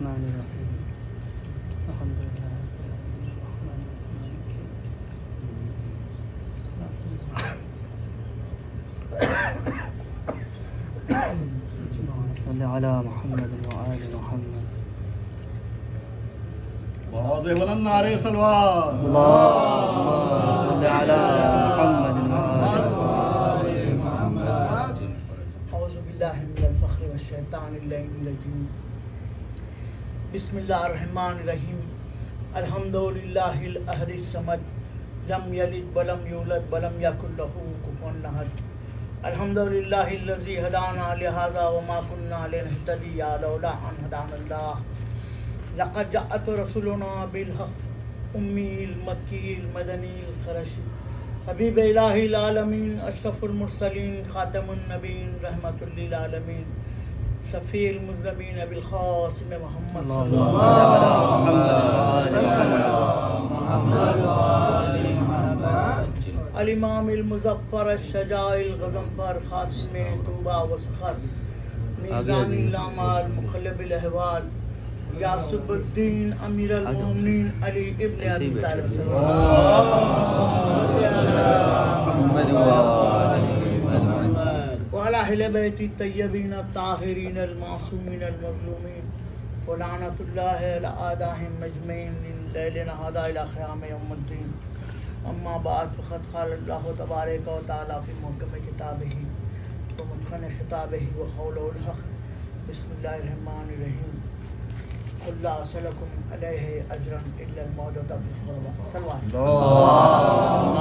الرحمن الرحیم الحمد للہ صلی علی محمد وآل محمد واضح بلند نعرے صلوات اللهم صل علی محمد وآل اعوذ باللہ من الفخر والشیطان اللعین الرجیم بسم اللہ الرحمن الرحیم الحمد للہ الاحد الصمد لم یلد ولم یولد ولم یکن لہ کفوا احد الحمد للہ الذی ہدانا لہذا وما كنا لنہتدی لولا ان ہدانا اللہ لقد جاءت رسولنا بالحق امی المکی المدنی القرشی حبیب الہ العالمین اشرف المرسلین خاتم النبیین رحمت للعالمین شفیع المذنبین ابی القاسم محمد صلی اللہ علیہ وسلم الامام المظفر الشجاع الغضنفر قاسم طوبہ و سخر میزان الاعمال مقلب الاحوال یاسب الدین امیر المومنین علی ابن ابی طالب صلی اللہ علیہ وسلم وعلى اہل بیت الطیبین الطاہرین المعصومین المظلومین ولعنۃ اللہ علی اعدائهم اجمعین من لیلنا هذا الى قیام یوم الدین اما بعد فقد قال اللہ تبارک و تعالی فی محکم کتابہ ومتقن خطابہ وقوله الحق بسم اللہ الرحمن الرحیم قل لا اسألكم علیہ اجرا الا المودۃ فی القربى صلوات اللهم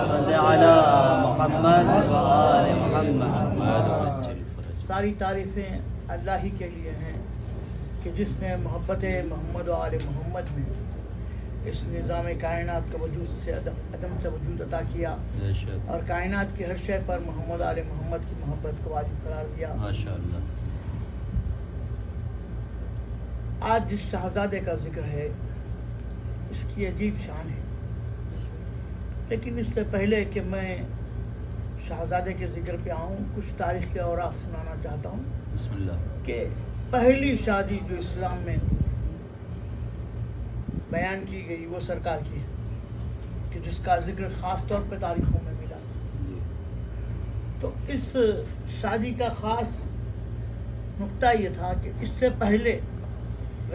صل علی محمد وآل محمد. ساری تعریفیں اللہ ہی کے لیے ہیں کہ جس نے محبت محمد و آل محمد میں اس نظام کائنات کا وجود سے عدم سے وجود عطا کیا اور کائنات کی ہر شے پر محمد آل محمد کی محبت کو واجب قرار دیا. ماشاءاللہ. آج جس شہزادے کا ذکر ہے اس کی عجیب شان ہے، لیکن اس سے پہلے کہ میں شہزادے کے ذکر پہ آؤں کچھ تاریخ کے اوراق سنانا چاہتا ہوں. بسم اللہ. کہ پہلی شادی جو اسلام میں بیان کی گئی وہ سرکار کی ہے کہ جس کا ذکر خاص طور پہ تاریخوں میں ملا. تو اس شادی کا خاص نقطہ یہ تھا کہ اس سے پہلے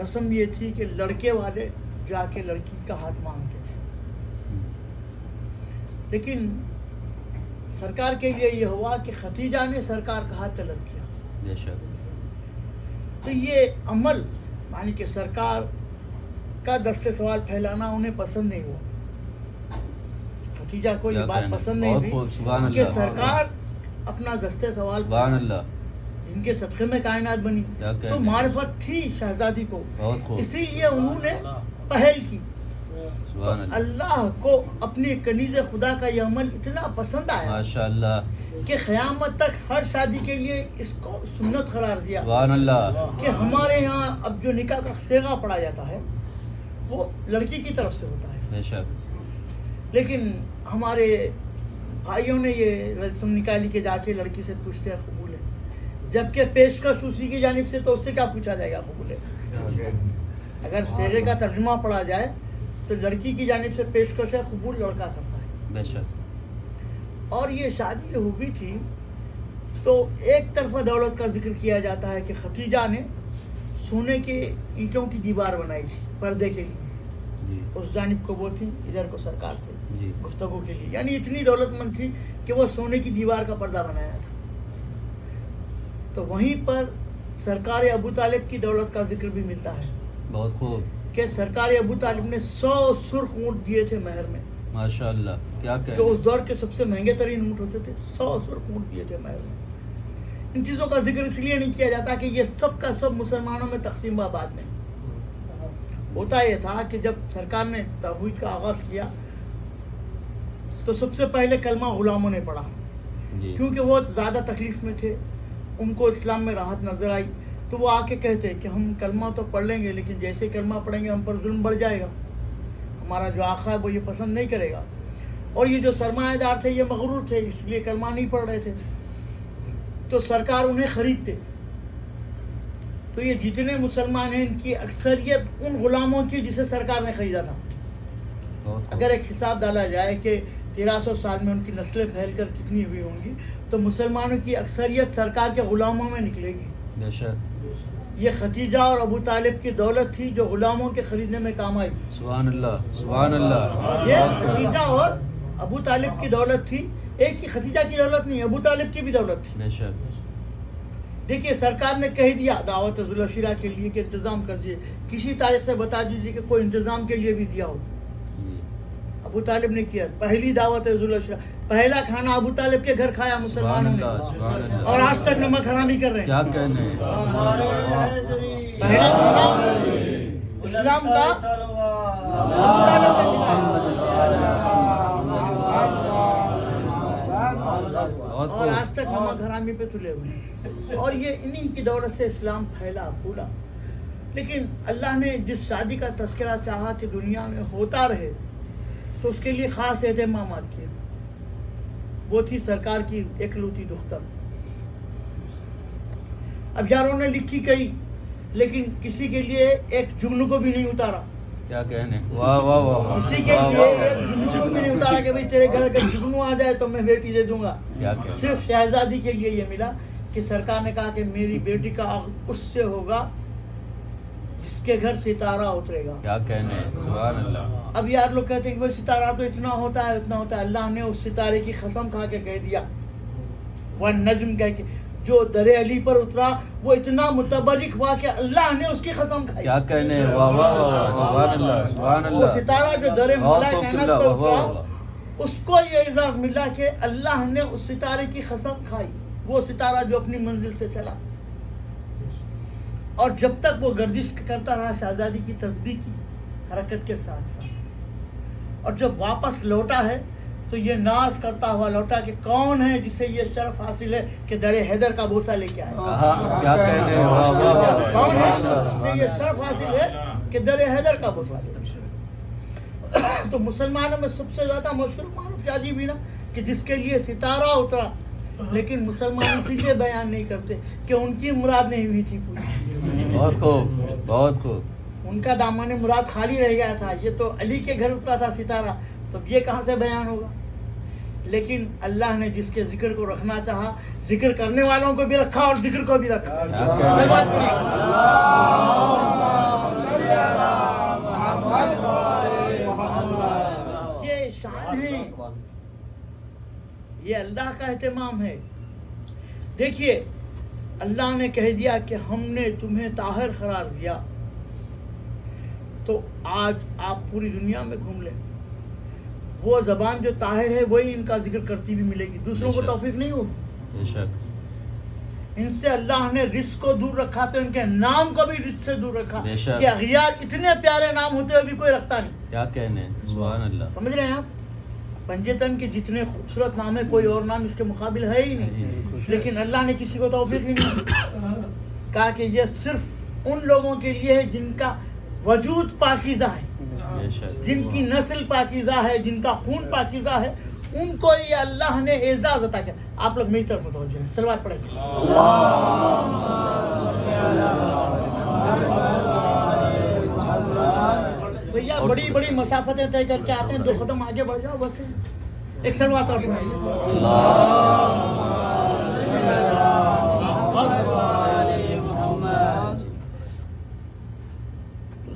رسم یہ تھی کہ لڑکے والے جا کے لڑکی کا ہاتھ مانگتے تھے، لیکن سرکار کے لیے یہ ہوا کہ ختیجہ نے سرکار کا ہاتھ طلب کیا. بے شک. تو یہ عمل یعنی کہ سرکار کا دست سوال پھیلانا انہیں پسند نہیں ہوا. ختیجہ کو یہ بات پسند نہیں تھی کہ سرکار اپنا دست سوال سبحان اللہ جن کے صدقے میں کائنات بنی تو معرفت تھی شہزادی کو، اسی لیے انہوں نے پہل کی. اللہ کو اپنی کنیز خدا کا یہ عمل اتنا پسند آیا ماشاءاللہ کہ قیامت تک ہر شادی کے لیے اس کو سنت قرار دیا. سبحان اللہ. کہ ہمارے یہاں اب جو نکاح کا صیغہ پڑھا جاتا ہے وہ لڑکی کی طرف سے ہوتا ہے، بے شک. لیکن ہمارے بھائیوں نے یہ رسم نکالی کہ جا کے لڑکی سے پوچھتے ہیں قبول ہے، جبکہ پیشکش اسی کی جانب سے تو اس سے کیا پوچھا جائے گا قبول ہے. اگر صیغے کا ترجمہ پڑھا جائے تو لڑکی کی جانب سے پیشکش ہے، قبول لڑکا کرتا ہے. بے شک. اور یہ شادی ہوئی تھی تو ایک طرفہ دولت کا ذکر کیا جاتا ہے کہ ختیجہ نے سونے کے اینٹوں کی دیوار بنائی تھی پردے کے لیے. جی اس جانب کو وہ تھی، ادھر کو سرکار تھے جی. گفتگو کے لیے، یعنی اتنی دولت مند تھی کہ وہ سونے کی دیوار کا پردہ بنایا تھا. تو وہیں پر سرکار ابو طالب کی دولت کا ذکر بھی ملتا ہے بہت خوب. کہ سرکار ابو طالب نے 100 سرخ اونٹ دیے تھے مہر میں، ماشاءاللہ. کیا جو کہہ اس دور کے سب سے مہنگے ترین اونٹ ہوتے تھے. 100 سرخ اونٹ دیے تھے مہر میں. ان چیزوں کا ذکر اس لیے نہیں کیا جاتا کہ یہ سب کا سب مسلمانوں میں تقسیم ہوا بعد میں. ہوتا یہ تھا کہ جب سرکار نے توحید کا آغاز کیا تو سب سے پہلے کلمہ غلاموں نے پڑھا، جی. کیونکہ وہ زیادہ تکلیف میں تھے، ان کو اسلام میں راحت نظر آئی تو وہ آ کے کہتے کہ ہم کلمہ تو پڑھ لیں گے لیکن جیسے کلمہ پڑھیں گے ہم پر ظلم بڑھ جائے گا، ہمارا جو آقا ہے وہ یہ پسند نہیں کرے گا. اور یہ جو سرمایہ دار تھے یہ مغرور تھے، اس لیے کلمہ نہیں پڑھ رہے تھے. تو سرکار انہیں خریدتے تو یہ جتنے مسلمان ہیں ان کی اکثریت ان غلاموں کی جسے سرکار نے خریدا تھا. بہت خوب. اگر ایک حساب ڈالا جائے کہ 1300 سال میں ان کی نسلیں پھیل کر کتنی ہوئی ہوں گی تو مسلمانوں کی اکثریت سرکار کے غلاموں میں نکلے گی. بے شک. یہ ختیجہ اور ابو طالب کی دولت تھی جو غلاموں کے خریدنے میں کام آئی. سبحان اللہ سبحان اللہ. یہ ختیجہ اور ابو طالب کی دولت تھی. ایک ہی ختیجہ کی دولت نہیں، ابو طالب کی بھی دولت تھی. بے شک. دیکھیے سرکار نے کہہ دیا دعوت ذوالعشیرہ کے لیے کہ انتظام کر دیجیے. کسی تاریخ سے بتا دیجیے کہ کوئی انتظام کے لیے بھی دیا ہو. جی. ابو طالب نے کیا. پہلی دعوت ذوالعشیرہ، پہلا کھانا ابو طالب کے گھر کھایا مسلمانوں نے، سبحان اللہ. اور آج تک نمک حرامی کر رہے ہیں. کیا کہنے ہیں. پہلا کھانا اسلام کا ابو طالب نے کھلایا. بہت اور آج خوب. تک نمک حرامی پہ تلے ہوئے ہیں. اور یہ انہی کی دولت سے اسلام پھیلا پھولا. لیکن اللہ نے جس شادی کا تذکرہ چاہا کہ دنیا میں ہوتا رہے تو اس کے لیے خاص اہتمامات کیے. وہ تھی سرکار کی اکلوتی دختر. اب یاروں نے لکھی گئی لیکن کسی کے لیے ایک جگنو کو بھی نہیں اتارا. کیا کہنے. واہ واہ واہ. کسی کے لیے ایک جگنو کو بھی نہیں اتارا کہ بھئی تیرے گھر کا جگنو آ جائے تو میں بیٹی دے دوں گا. کیا کہنے. صرف شہزادی کے لیے یہ ملا کہ سرکار نے کہا کہ میری بیٹی کا عقد اس سے ہوگا جس کے گھر ستارہ اترے گا. کیا کہنے ہیں. سبحان اللہ. اب یار لوگ کہتے ہیں کہ ستارہ تو اتنا ہوتا ہے اتنا ہوتا ہے. اللہ نے اس ستارے کی قسم کھا کے کہہ دیا والنجم کہہ کے جو در علی پر اترا وہ اتنا متبرک ہوا کہ اللہ نے اس کی قسم کھائی. کیا کہنے ہیں. واہ واہ واہ. سبحان اللہ سبحان وہ اللہ. ستارہ جو در مولا بہت کائنات خوب. پر واہ واہ اترا واہ. اس کو یہ اعزاز ملا کہ اللہ نے اس ستارے کی قسم کھائی. وہ ستارہ جو اپنی منزل سے چلا اور جب تک وہ گردش کرتا رہا شہزادی کی تسبیح کی حرکت کے ساتھ ساتھ، اور جب واپس لوٹا ہے تو یہ ناز کرتا ہوا لوٹا کہ کون ہے جسے یہ شرف حاصل ہے کہ در حیدر کا بوسہ لے کے آئے. ہاں. کیا کہنے ہیں. واہ واہ واہ. کون ہے سبحان اللہ جسے یہ شرف حاصل ہے کہ در حیدر کا بوسہ لے کے آئے. تو مسلمانوں میں سب سے زیادہ مشہور معروف شادی بھی نا کہ جس کے لیے ستارہ اترا. لیکن مسلمان اسی لیے بیان نہیں کرتے کہ ان کی مراد نہیں ہوئی تھی پوری. بہت خوب بہت خوب. ان کا دامن مراد خالی رہ گیا تھا. یہ تو علی کے گھر اترا تھا ستارہ تو یہ کہاں سے بیان ہوگا. لیکن اللہ نے جس کے ذکر کو رکھنا چاہا ذکر کرنے والوں کو بھی رکھا اور ذکر کو بھی رکھا. یہ شان ہے، یہ اللہ کا اہتمام ہے. دیکھیے اللہ نے کہہ دیا کہ ہم نے تمہیں طاہر قرار دیا تو آج آپ پوری دنیا میں گھوم لیں. وہ زبان جو طاہر ہے وہی ان کا ذکر کرتی بھی ملے گی. دوسروں کو توفیق نہیں ہوگی. بے شک. ان سے اللہ نے رزق کو دور رکھا تو ان کے نام کو بھی رزق سے دور رکھا بے شک. کہ اغیار اتنے پیارے نام ہوتے ہوئے بھی کوئی رکھتا نہیں. کیا کہنے ہیں. سبحان اللہ. سمجھ رہے ہیں آپ. پنجتن کے جتنے خوبصورت نام ہے کوئی اور نام اس کے مقابل ہے ہی نہیں. لیکن اللہ نے کسی کو توفیق ہی نہیں دی. کہا کہ یہ صرف ان لوگوں کے لیے ہے جن کا وجود پاکیزہ ہے، بے شک. جن کی نسل پاکیزہ ہے، جن کا خون پاکیزہ ہے. ان کو یہ اللہ نے اعزاز عطا کیا. آپ لوگ میری طرف متوجہ ہیں. صلوات پڑھیں. بھیا بڑی بڑی مسافتیں طے کر کے آتے ہیں. 2 قدم آگے بڑھ جاؤ بس. ایک صلوات اور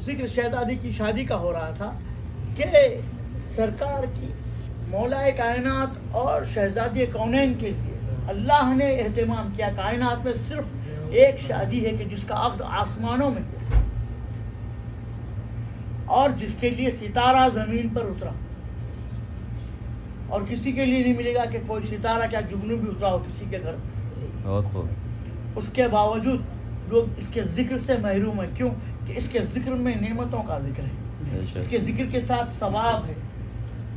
ذکر شہزادی کی شادی کا ہو رہا تھا کہ سرکار کی مولا کائنات اور شہزادی کونین کے لیے اللہ نے اہتمام کیا. کائنات میں صرف ایک شادی ہے کہ جس کا عقد آسمانوں میں ہوا اور جس کے لیے ستارہ زمین پر اترا. اور کسی کے لیے نہیں ملے گا کہ کوئی ستارہ کیا جگنو بھی اترا ہو کسی کے گھر. بہت خوب. اس کے باوجود لوگ اس کے ذکر سے محروم ہیں. کیوں؟ کہ اس کے ذکر میں نعمتوں کا ذکر ہے، اس کے ذکر کے ساتھ ثواب ہے.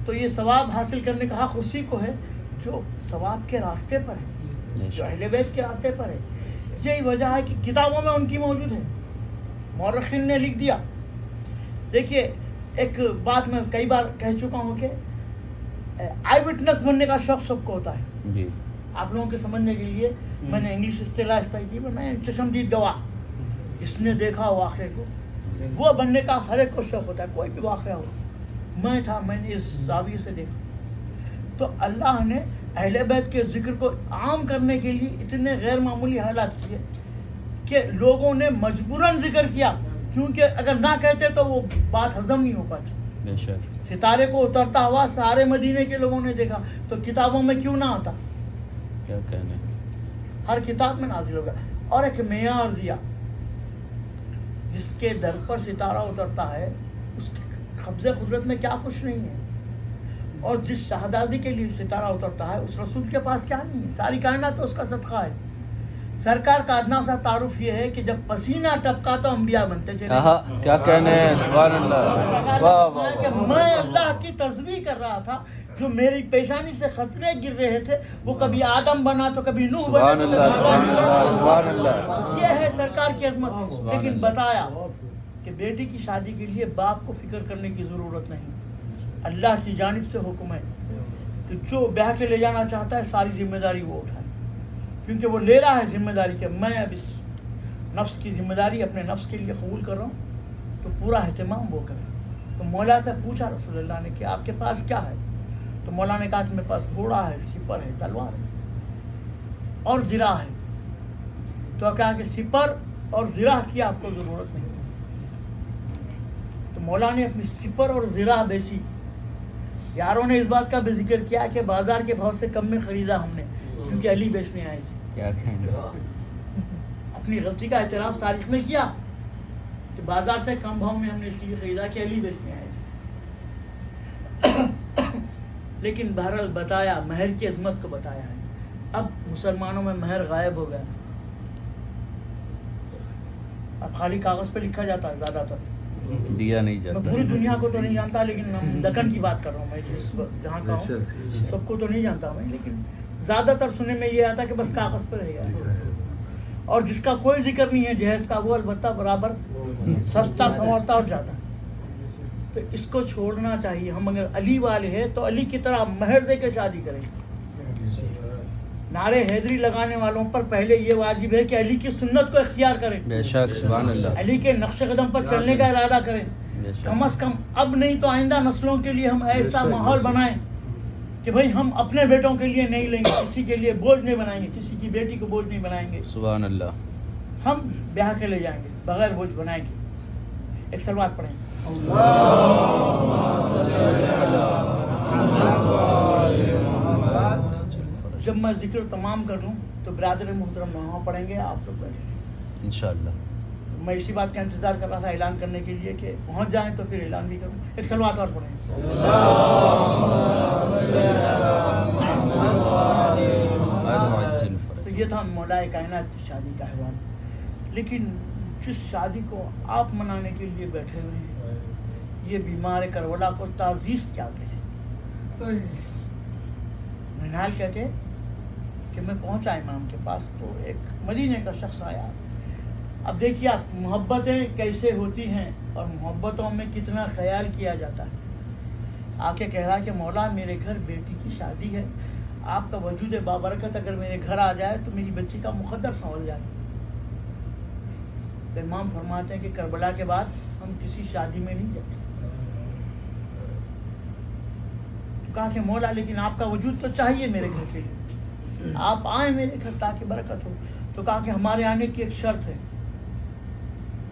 تو یہ ثواب حاصل کرنے کا حق اسی کو ہے جو ثواب کے راستے پر ہے، جو اہل بیت کے راستے پر ہے. یہی وجہ ہے کہ کتابوں میں ان کی موجود ہے. مورخین نے لکھ دیا. دیکھیے ایک بات میں کئی بار کہہ چکا ہوں کہ آئی وٹنس بننے کا شوق سب کو ہوتا ہے. جی. آپ لوگوں کے سمجھنے کے لیے میں نے انگلش اصطلاح استعمال کی. میں چشمدید گواہ. جس نے دیکھا واقعے کو، وہ بننے کا ہر ایک کو شوق ہوتا ہے. کوئی بھی واقعہ ہو، میں تھا، میں نے اس زاویے سے دیکھا. تو اللہ نے اہل بیت کے ذکر کو عام کرنے کے لیے اتنے غیر معمولی حالات کیے کہ لوگوں نے مجبوراً ذکر کیا، کیونکہ اگر نہ کہتے تو وہ بات ہضم نہیں ہو پاتی. بے شک. ستارے کو اترتا ہوا سارے مدینے کے لوگوں نے دیکھا، تو کتابوں میں کیوں نہ آتا؟ کیا کہنے. ہر کتاب میں نازل ہوگا. اور ایک معیار دیا، جس کے در پر ستارہ اترتا ہے اس کے قبضے قدرت میں کیا کچھ نہیں ہے، اور جس شہزادی کے لیے ستارہ اترتا ہے اس رسول کے پاس کیا نہیں ہے. ساری کائنات تو اس کا صدقہ ہے. سرکار کا ادنا سا تعارف یہ ہے کہ جب پسینہ ٹپکا تو انبیاء بنتے چلے. کیا کہنے ہیں. سبحان اللہ. واہ واہ کہ میں اللہ کی تسبیح کر رہا تھا، جو میری پیشانی سے خطرے گر رہے تھے وہ کبھی آدم بنا تو کبھی نوح بنا. سبحان اللہ. سبحان اللہ. سبحان اللہ. یہ ہے سرکار کی عظمت. لیکن بتایا کہ بیٹی کی شادی کے لیے باپ کو فکر کرنے کی ضرورت نہیں. اللہ کی جانب سے حکم ہے کہ جو بیاہ کے لے جانا چاہتا ہے ساری ذمہ داری وہ اٹھائے، کیونکہ وہ لے رہا ہے ذمہ داری کہ میں اب اس نفس کی ذمہ داری اپنے نفس کے لیے قبول کر رہا ہوں، تو پورا اہتمام وہ کرے. تو مولا سے پوچھا رسول اللہ نے کہ آپ کے پاس کیا ہے؟ تو مولا نے کہا کہ میرے پاس گھوڑا ہے، سپر ہے، تلوار ہے اور زرہ ہے. تو کہا کہ سپر اور زرہ کی آپ کو ضرورت نہیں. تو مولا نے اپنی سپر اور زرہ بیچی. یاروں نے اس بات کا بھی ذکر کیا کہ بازار کے بھاؤ سے کم میں خریدا ہم نے، کیونکہ علی بیچنے آئے تھے. کیا کہنے. اپنی غلطی کا اعتراف تاریخ میں کیا کہ بازار سے کم بھاؤ میں ہم نے اس لیے خریدا کہ علی بیچنے آئے تھے. لیکن بہرحال بتایا، مہر کی عظمت کو بتایا ہے. اب مسلمانوں میں مہر غائب ہو گیا. اب خالی کاغذ پہ لکھا جاتا ہے زیادہ تر. دیا نہیں میں جاتا. پوری دنیا کو تو نہیں جانتا، لیکن ہم دکن کی بات کر رہا ہوں. میں جس جہاں کا ہوں سب کو تو نہیں جانتا میں، لیکن زیادہ تر سننے میں یہ آتا کہ بس کاغذ پہ رہ گیا. اور جس کا کوئی ذکر نہیں ہے جہیز کا، وہ البتہ برابر سستا سنورتا اور جاتا. تو اس کو چھوڑنا چاہیے. ہم اگر علی والے ہیں تو علی کی طرح مہر دے کے شادی کریں. نعرے حیدری لگانے والوں پر پہلے یہ واجب ہے کہ علی کی سنت کو اختیار کریں. بے شک. سبحان اللہ. علی کے نقش قدم پر چلنے کا ارادہ کریں. بے شک. کم از کم اب نہیں تو آئندہ نسلوں کے لیے ہم ایسا ماحول بنائیں کہ بھئی ہم اپنے بیٹوں کے لیے نہیں لیں گے، کسی کے لیے بوجھ نہیں بنائیں گے، کسی کی بیٹی کو بوجھ نہیں بنائیں گے. سبحان اللہ. ہم بیاہ کے لے جائیں گے، بغیر بوجھ بنائیں گے. ایک صلوات پڑھیں. جب میں ذکر تمام کر لوں تو برادر محترم وہاں پڑھیں گے، آپ لوگ بیٹھیں. انشاءاللہ. میں اسی بات کا انتظار کر رہا تھا اعلان کرنے کے لیے کہ پہنچ جائیں تو پھر اعلان بھی کروں. ایک صلوات اور پڑھیں. تو یہ تھا مولا کائنات کی شادی کا احوال. لیکن جس شادی کو آپ منانے کے لیے بیٹھے ہوئے ہیں، یہ بیمار کربلا کو تعزیز کیا کرے. منال کہتے کہ میں پہنچا امام کے پاس تو ایک مدینے کا شخص آیا. اب دیکھیے آپ محبتیں کیسے ہوتی ہیں اور محبتوں میں کتنا خیال کیا جاتا ہے. آ کے کہہ رہا کہ مولا میرے گھر بیٹی کی شادی ہے، آپ کا وجود بابرکت اگر میرے گھر آ جائے تو میری بچی کا مقدر سنور جائے. امام فرماتے ہیں کہ کربلا کے بعد ہم کسی شادی میں نہیں جاتے. کہا کہ مولا لیکن آپ کا وجود تو چاہیے میرے گھر کے لیے، آپ آئیں میرے گھر تاکہ برکت ہو. تو کہا کہ ہمارے آنے کی ایک شرط ہے،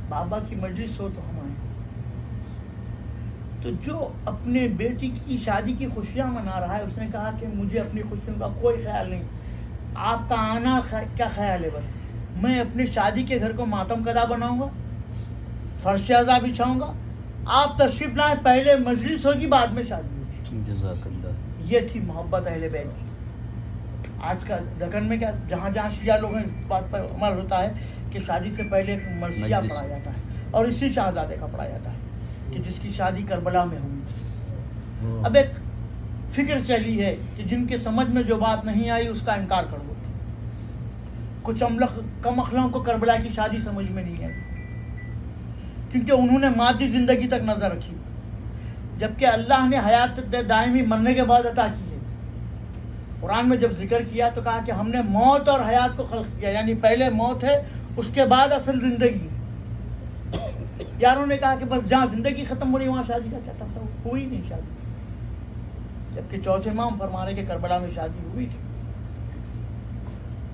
بابا کی مجلس ہو تو ہم آئیں. تو جو اپنے بیٹی کی شادی کی خوشیاں منا رہا ہے اس نے کہا کہ مجھے اپنی خوشیوں کا کوئی خیال نہیں، آپ کا آنا کیا خیال ہے. بس میں اپنی شادی کے گھر کو ماتم کدا بناؤں گا، فرش عزا بچھاؤں گا، آپ تشریف لائیں، پہلے مجلس ہوگی بعد میں شادی ہوگی. جزاک اللہ. یہ تھی محبت اہل بیت کی. آج کا دکن میں کیا جہاں جہاں شیعہ لوگوں اس بات پر عمل ہوتا ہے کہ شادی سے پہلے ایک مرثیہ پڑھا جاتا ہے اور اسی شہزادے کا پڑھا جاتا ہے کہ جس کی شادی کربلا میں ہوئی تھی. اب ایک فکر چلی ہے کہ جن کے سمجھ میں جو بات نہیں آئی اس کا انکار کر دو. کچھ کم عقلوں کو کربلا کی شادی سمجھ میں نہیں آئی کیونکہ انہوں نے مادی زندگی تک نظر رکھی، جبکہ اللہ نے حیات دائمی مرنے کے بعد عطا کی ہے. قرآن میں جب ذکر کیا تو کہا کہ ہم نے موت اور حیات کو خلق کیا، یعنی پہلے موت ہے اس کے بعد اصل زندگی. یاروں نے کہا کہ بس جہاں زندگی ختم ہو رہی وہاں شادی کا کیا تصور، ہوئی نہیں شادی، جبکہ چوتھے امام فرمانے کے کربلا میں شادی ہوئی تھی۔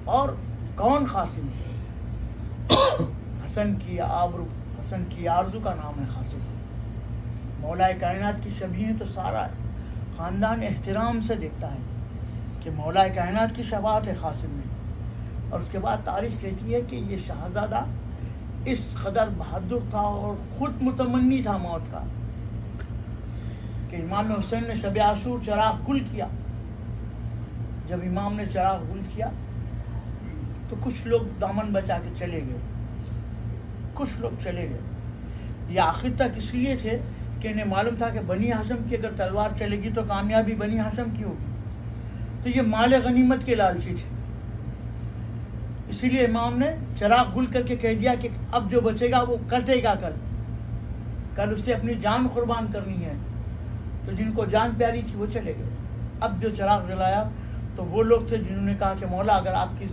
اور کون قاسم؟ حسن کی آبرو، حسن کی آرزو کا نام ہے قاسم۔ مولا کائنات کی شبیہیں تو سارا خاندان احترام سے دیکھتا ہے کہ مولا کائنات کی شباہت ہے قاسم میں۔ اور اس کے بعد تاریخ کہتی ہے کہ یہ شہزادہ اس قدر بہادر تھا اور خود متمنی تھا موت کا کہ امام حسین نے شب عاشور چراغ گل کیا۔ جب امام نے چراغ گل کیا تو کچھ لوگ دامن بچا کے چلے گئے، کچھ لوگ چلے گئے۔ یہ آخر تک اس لیے تھے کہ انہیں معلوم تھا کہ بنی ہاشم کی اگر تلوار چلے گی تو کامیابی بنی ہاشم کی ہوگی، تو یہ مال غنیمت کے لالچی تھے۔ اسی لیے امام نے چراغ گل کر کے کہہ دیا کہ اب جو بچے گا وہ کٹے گا، کل اسے اپنی جان قربان کرنی ہے۔ تو جن کو جان پیاری تھی وہ چلے گئے۔ اب جو چراغ جلایا تو وہ لوگ تھے جنہوں نے کہا کہ مولا اگر آپ کی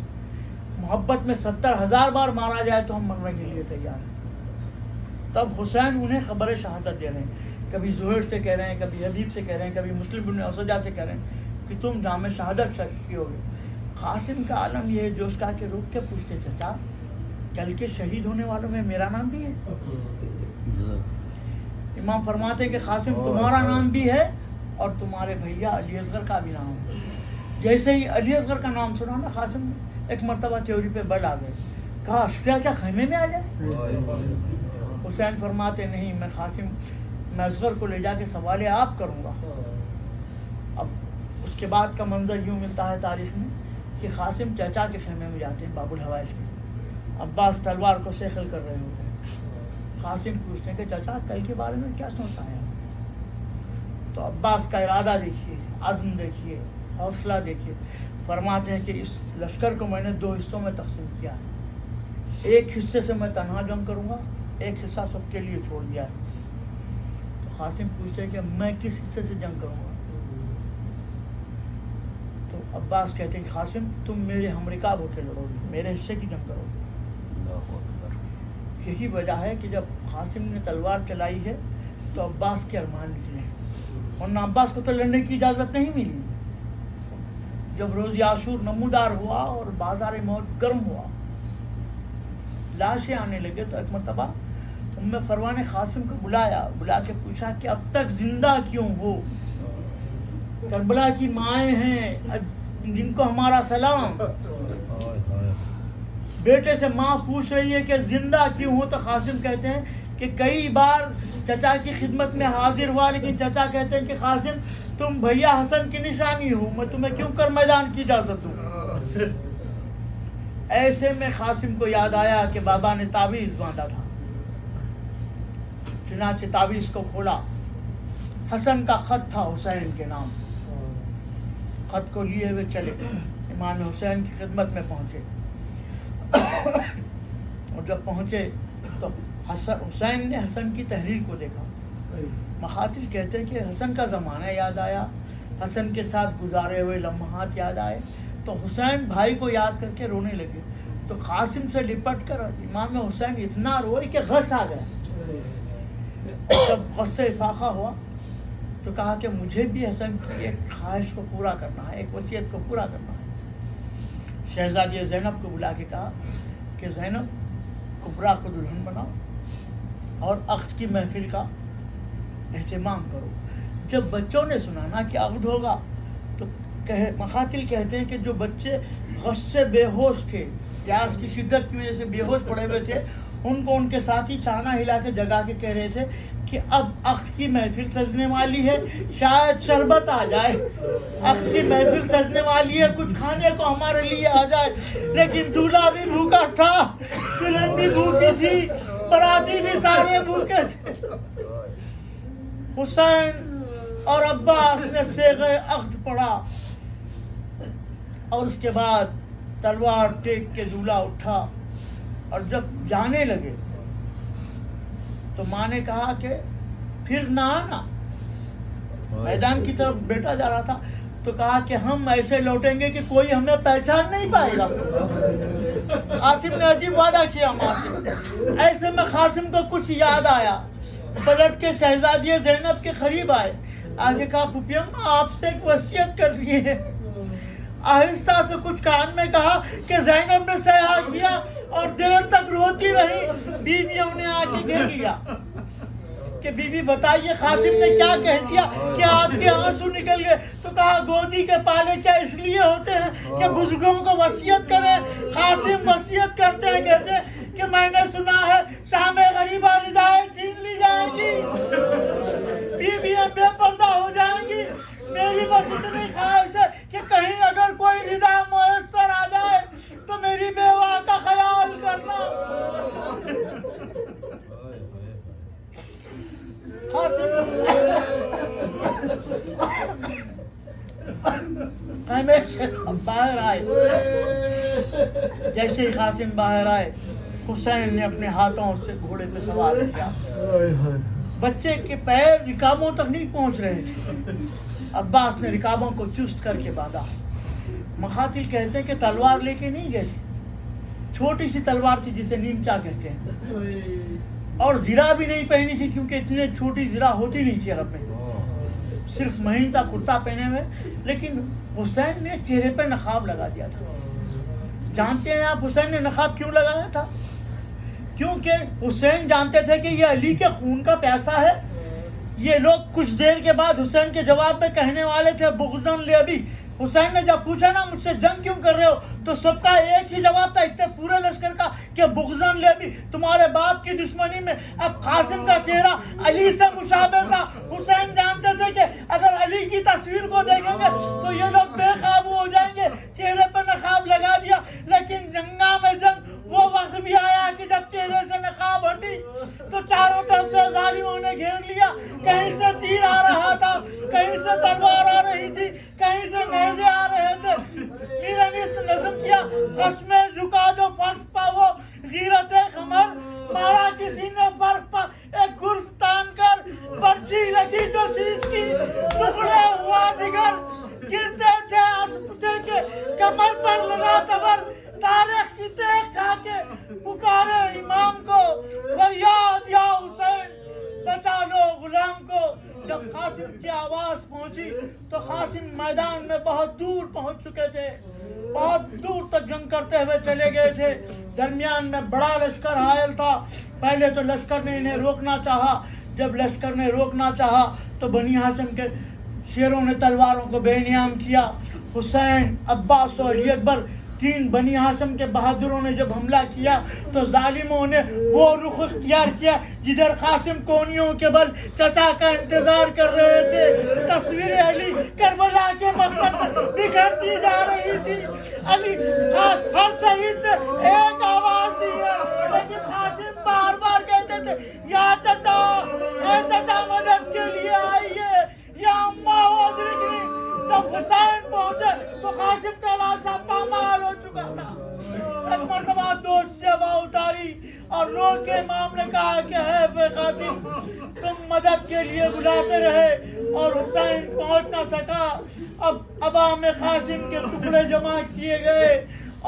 محبت میں 70,000 بار مارا جائے تو ہم مرنے کے لیے تیار ہیں۔ تب حسین انہیں خبر شہادت دے رہے ہیں، کبھی زہیر سے کہہ رہے ہیں، کبھی حبیب سے کہہ رہے ہیں، کبھی مسلم بن اسجا سے کہہ رہے ہیں کہ تم جام شہادت شریک ہو گے۔ قاسم کا عالم یہ ہے جو اس کا کہ رک کے پوچھتے چچا کل کے شہید ہونے والوں میں میرا نام بھی ہے؟ امام فرماتے ہیں کہ قاسم تمہارا نام بھی ہے اور تمہارے بھیا علی اصغر کا بھی نام ہے۔ جیسے ہی علی اصغر کا نام سنا نا قاسم نے ایک مرتبہ تھیوری پہ بل آ گئے، کہا اشفیہ کیا خیمے میں آ جائے؟ حسین فرماتے نہیں، میں اصغر کو لے جا کے سوال آپ کروں گا۔ اب اس کے بعد کا منظر یوں ملتا ہے تاریخ میں کہ قاسم چچا کے خیمے میں جاتے ہیں باب الحوائج کے، عباس تلوار کو سیخل کر رہے ہوتے ہیں۔ قاسم پوچھتے ہیں کہ چچا کل کے بارے میں کیا سوچا ہے؟ تو عباس کا ارادہ دیکھیے، عزم دیکھیے، حوصلہ دیکھیے۔ فرماتے ہیں کہ اس لشکر کو میں نے 2 حصوں میں تقسیم کیا ہے، ایک حصے سے میں تنہا جنگ کروں گا، ایک حصہ سب کے لیے چھوڑ دیا ہے۔ تو قاسم پوچھتے ہیں کہ میں کس حصے سے جنگ کروں گا؟ تو عباس کہتے ہیں کہ قاسم تم میرے ہم رکاب ہو کے لڑو گے، میرے حصے کی جنگ کرو گے۔ یہی وجہ ہے کہ جب قاسم نے تلوار چلائی ہے تو عباس کے ارمان نکلے ہیں، ورنہ عباس کو تو لڑنے کی اجازت نہیں ملی۔ جب روز عاشور نمودار ہوا اور بازار موت گرم ہوا، لاشیں آنے لگے، تو ایک مرتبہ ام فروہ نے قاسم کو بلا کے پوچھا کہ اب تک زندہ کیوں ہو؟ کربلا کی مائیں ہیں جن کو ہمارا سلام۔ بیٹے سے ماں پوچھ رہی ہے کہ زندہ کیوں ہو؟ تو قاسم کہتے ہیں کہ کئی بار چچا کی خدمت میں حاضر ہوا، لیکن چچا کہتے ہیں کہ قاسم تم بھیا حسن کی نشانی ہو، میں تمہیں کیوں کر میدان کی اجازت دوں؟ ایسے میں قاسم کو یاد آیا کہ بابا نے تعویذ باندھا تھا، چنانچہ تعویذ کو کھولا، حسن کا خط تھا حسین کے نام، خط کو لیے ہوئے چلے امام حسین کی خدمت میں پہنچے۔ اور جب پہنچے تو حسین نے حسن کی تحریر کو دیکھا۔ مخاطب کہتے ہیں کہ حسن کا زمانہ یاد آیا، حسن کے ساتھ گزارے ہوئے لمحات یاد آئے، تو حسین بھائی کو یاد کر کے رونے لگے۔ تو قاسم سے لپٹ کر امام حسین اتنا روئے کہ غش آ گیا۔ جب غش سے افاقہ ہوا تو کہا کہ مجھے بھی حسن کی ایک خواہش کو پورا کرنا ہے، ایک وصیت کو پورا کرنا ہے۔ شہزادی زینب کو بلا کے کہا کہ زینب کبریٰ کو دلہن بناؤ اور عقد کی محفل کا اہتمام کرو۔ جب بچوں نے سنا نا کہ عقد ہوگا تو مقاتل کہتے ہیں کہ جو بچے غش سے بے ہوش تھے، پیاس کی شدت کی وجہ سے بے ہوش پڑے ہوئے تھے، ان کو ان کے ساتھی چانا ہلا کے جگا کے کہہ رہے تھے کہ اب عقد کی محفل سجنے والی ہے، شاید شربت آ جائے، عقد کی محفل سجنے والی ہے، کچھ کھانے کو ہمارے لیے آ جائے۔ لیکن دولہا بھی بھوکا تھا، دلہن بھی بھوکی تھی، باراتی بھی سارے بھوکے تھے۔ حسین اور عباس نے صیغہ عقد پڑھا اور اس کے بعد تلوار ٹیک کے دولہا اٹھا، اور جب جانے لگے تو ماں نے کہا کہ پھر نہ آنا۔ میدان کی طرف بیٹا جا رہا تھا تو کہا کہ ہم ایسے لوٹیں گے کہ کوئی ہمیں پہچان نہیں پائے گا۔ قاسم نے عجیب وعدہ کیا ماں سے. ایسے میں قاسم کو کچھ یاد آیا, پلٹ کے شہزادی زینب کے قریب آئے. آگے کہا پھوپھی اماں آپ سے ایک وصیت کرنی ہے. آہستہ سے کچھ کان میں کہا کہ زینب نے سیاح کیا اور دیر تک روتی رہی. بیویوں نے آ کے گھیر لیا کہ بی بی بتائیے قاسم نے کیا کہہ دیا کہ آپ کے آنسو نکل گئے. تو کہا گودی کے پالے کیا اس لیے ہوتے ہیں کہ بزرگوں کو وصیت کریں. قاسم وصیت کرتے ہیں, کہتے ہیں کہ میں نے سنا ہے شام غریبہ ردائیں چھین لی جائے گی, بیویاں بے پردہ ہو جائیں گی. میری بس اتنی خواہش ہے کہ کہیں اگر کوئی ردا میسر آ جائے تو میری بیوہ کا خیال کرنا. خیمے سے باہر آئے. جیسے ہی قاسم باہر آئے, حسین نے اپنے ہاتھوں سے گھوڑے پہ سوار کیا. بچے کے پیر رکابوں تک نہیں پہنچ رہے تھے. عباس نے رکابوں کو چست کر کے باندھا. مقاتل کہتے ہیں کہ تلوار لے کے نہیں گئے تھے, چھوٹی سی تلوار تھی جسے نیمچا کہتے ہیں, اور زرہ بھی نہیں پہنی تھی کیونکہ اتنے چھوٹی زرہ ہوتی نہیں تھی عرب میں, صرف مہین سا کرتا پہنے ہوئے. لیکن حسین نے چہرے پہ نقاب لگا دیا تھا. جانتے ہیں آپ حسین نے نقاب کیوں لگایا تھا؟ کیونکہ حسین جانتے تھے کہ یہ علی کے خون کا پیاسہ ہے. یہ لوگ کچھ دیر کے بعد حسین کے جواب میں کہنے والے تھے بغضاً لابی. حسین نے جب پوچھا نا مجھ سے جنگ کیوں کر رہے ہو, تو سب کا ایک ہی جواب تھا اتنے پورے لشکر کا کہ بغضاً لابی, تمہارے باپ کی دشمنی میں. اب قاسم کا چہرہ علی سے مشابہ تھا. حسین جانتے تھے کہ اگر علی کی تصویر کو دیکھیں گے تو یہ لوگ بے قابو ہو جائیں گے. چہرے پہ نقاب لگا دیا. لیکن جنگا میں جنگ وہ وقت بھی آیا کہ جب چہرے سے نقاب ہٹی تو چاروں طرف سے ظالموں نے گھیر لیا. کہیں سے تیر آ رہا تھا, کہیں سے تلوار آ رہی تھی, کہیں سے نیزے آ رہے تھے. میرا نے نظم کیا قسمیں جھکا جو فرش پا وہ غیرت خمر, مارا کسی نے فرق پا ایک گرز تان کر, برچی لگی جو شیش کی ٹکڑے ہوا جگر, گرتے تھے اسب سے کے کمر پر لگا تبر, تاریخ کی دیکھ کھا کے پکارے امام کو, فریاد یا حسین بچا لو غلام کو. جب قاسم کی آواز پہنچی تو قاسم میدان میں بہت دور پہنچ چکے تھے, بہت دور تک جنگ کرتے ہوئے چلے گئے تھے. درمیان میں بڑا لشکر حائل تھا. پہلے تو لشکر نے انہیں روکنا چاہا. جب لشکر نے روکنا چاہا تو بنی ہاشم کے شیروں نے تلواروں کو بے نیام کیا. حسین, عباس اور علی اکبر, تین بنی ہاشم کے بہادروں نے جب حملہ کیا تو ظالموں نے وہ رخ اختیار کیا جدھر قاسم کونیوں کے بل چچا کا انتظار کر رہے تھے. تصویر علی کربلا کے مقتل میں بکھرتی جا رہی تھی. علی ہر شہید نے ایک آواز دی ہے, لیکن قاسم بار بار کہتے تھے یا چچا, اے چچا مدد کے لیے آئیے, یا اماں ادرکنی. جب حسین پہنچے تو قاسم کا لاشا پامال ہو چکا تھا. ایک مرتبہ دوست سے ہوا اتاری اور رو کے امام نے کہا کہ ہے بے قاسم, تم مدد کے لیے بلاتے رہے اور حسین پہنچ نہ سکا. اب ابا میں قاسم کے ٹکڑے جمع کیے گئے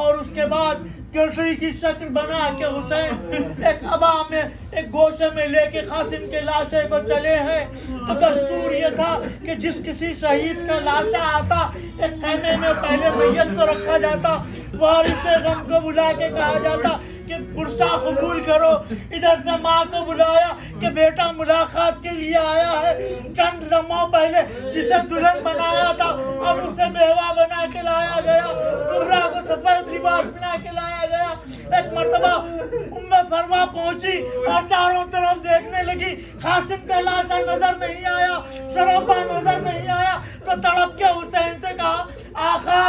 اور اس کے بعد گٹری کی شکل بنا کے حسین ایک ابا میں ایک گوشے میں لے کے قاسم کے لاشے کو چلے ہیں. تو دستور یہ تھا کہ جس کسی شہید کا لاشا آتا ایک خیمے میں پہلے میت کو رکھا جاتا, وارث غم کو بلا کے کہا جاتا کہ برسا قبول کرو. ادھر سے ماں کو بلایا کہ بیٹا ملاقات کے لیے آیا ہے. چند لمحوں پہلے جسے دلہن بنایا تھا اب اسے بیوہ بنا کے لایا گیا. دلہا کو سفید لباس بنا کے لایا گیا. ایک مرتبہ ام فرما پہنچی اور چاروں طرف دیکھنے لگی. قاسم کا لاشا نظر نہیں آیا, سراپا نظر نہیں آیا. تو تڑپ کے حسین سے کہا آقا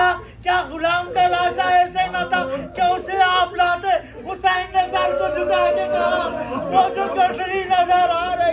کیا غلام کا لاشا ایسے نہ تھا کہ اسے آپ لاتے؟ حسین نے سر کو جھکا کے کہا وہ جو گٹری نظر آ رہی